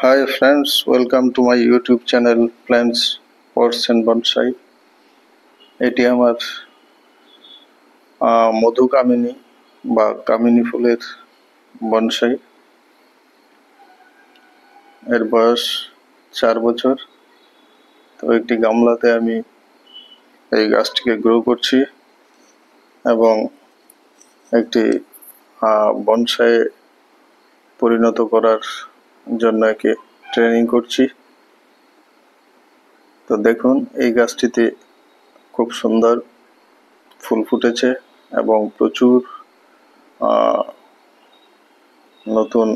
Hi friends, welcome to my YouTube channel Plants, Pots and Bonsai. এটি আমার মধু কামিনী বা কামিনী ফুলের বনসাই। এর বয়স 4 বছর। তো একটি গামলাতে আমি এই গাছটিকে গ্রো করছি এবং একটি বনসাই পরিণত করার জন্য একে ট্রেনিং করছি। তো দেখুন, এই গাছটিতে খুব সুন্দর ফুল ফুটেছে এবং প্রচুর নতুন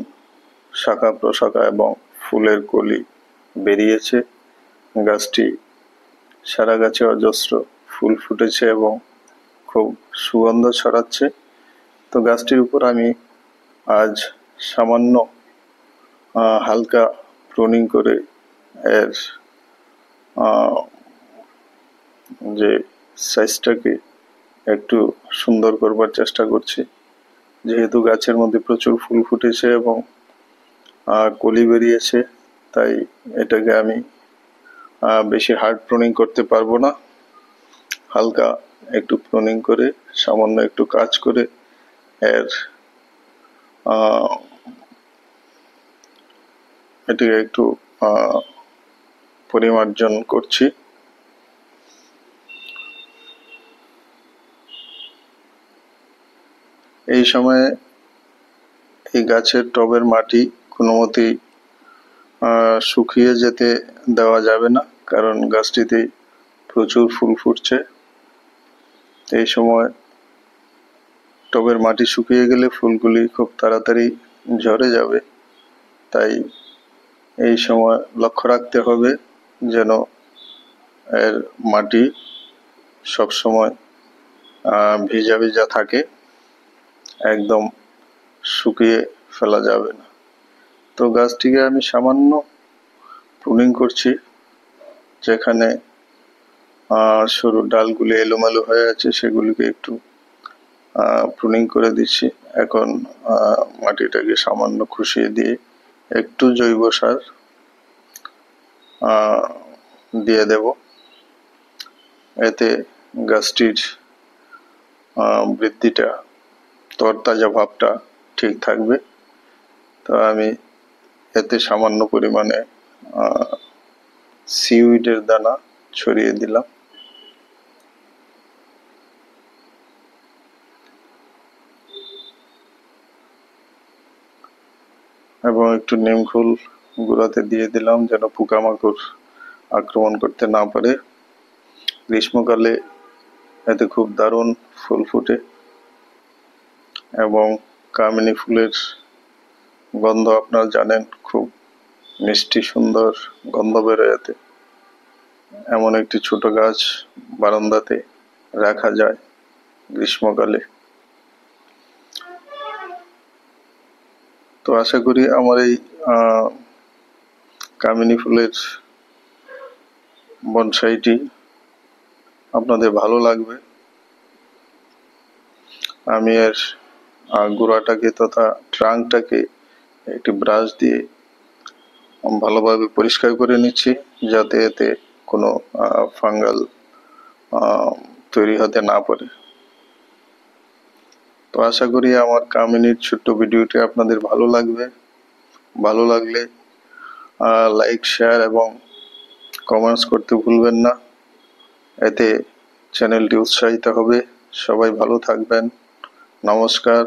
শাখা প্রশাখা এবং ফুলের কলি বেরিয়েছে। গাছটি সারা গাছে অজস্র ফুল ফুটেছে এবং খুব সুগন্ধ ছড়াচ্ছে। তো গাছটির উপর আমি আজ সামান্য হালকা প্রুনিং করে এর যে সাইজটাকে একটু সুন্দর করবার চেষ্টা করছি। যেহেতু গাছের মধ্যে প্রচুর ফুল ফুটেছে এবং কলি বেরিয়েছে, তাই এটাকে আমি বেশি হার্ড প্রুনিং করতে পারবো না। হালকা একটু প্রুনিং করে সামান্য একটু কাজ করে এর এটাকে একটু পরিমার্জন করছি। এই সময়ে এই গাছের টবের মাটি কোনো মতেই শুকিয়ে যেতে দেওয়া যাবে না, কারণ গাছটিতে প্রচুর ফুল ফুটছে। এই সময় টবের মাটি শুকিয়ে গেলে ফুলগুলি খুব তাড়াতাড়ি ঝরে যাবে। তাই এই সময় লক্ষ্য রাখতে হবে যেন এর মাটি সবসময় ভিজা ভিজা থাকে, একদম শুকিয়ে ফেলা যাবে না। তো গাছটিকে আমি সামান্য প্রুনিং করছি, যেখানে সরু ডালগুলি এলোমেলো হয়ে আছে সেগুলিকে একটু প্রুনিং করে দিচ্ছি। এখন মাটিটাকে সামান্য খুশিয়ে দিয়ে একটু জৈব সার দিয়ে দেব। এতে গাছটির বৃদ্ধিটা, তরতাজা ভাবটা ঠিক থাকবে। তো আমি এতে সামান্য পরিমাণে সিউইডের দানা ছড়িয়ে দিলাম। এবং একটু নিমখোল গুঁড়াতে দিয়ে দিলাম যেন পোকামাকড় আক্রমণ করতে না পারে। গ্রীষ্মকালে এতে খুব দারুণ ফুল ফুটে এবং কামিনী ফুলের গন্ধ আপনারা জানেন, খুব মিষ্টি সুন্দর গন্ধ বেরোয় এতে। এমন একটি ছোট গাছ বারান্দাতে রাখা যায় গ্রীষ্মকালে। তো আশা করি আমার এই কামিনী ফুলের বনসাইটি আপনাদের ভালো লাগবে। আমি এর গোড়াটাকে তথা ট্রাঙ্কটাকে একটি ব্রাশ দিয়ে ভালোভাবে পরিষ্কার করে নিচ্ছি, যাতে এতে কোনো ফাঙ্গাল তৈরি হতে না পারে। তো আশা করি আমার কামিনীর ছোট্ট ভিডিওটি আপনাদের ভালো লাগবে। ভালো লাগলে লাইক, শেয়ার এবং কমেন্টস করতে ভুলবেন না। এতে চ্যানেলটি উৎসাহিত হবে। সবাই ভালো থাকবেন। নমস্কার।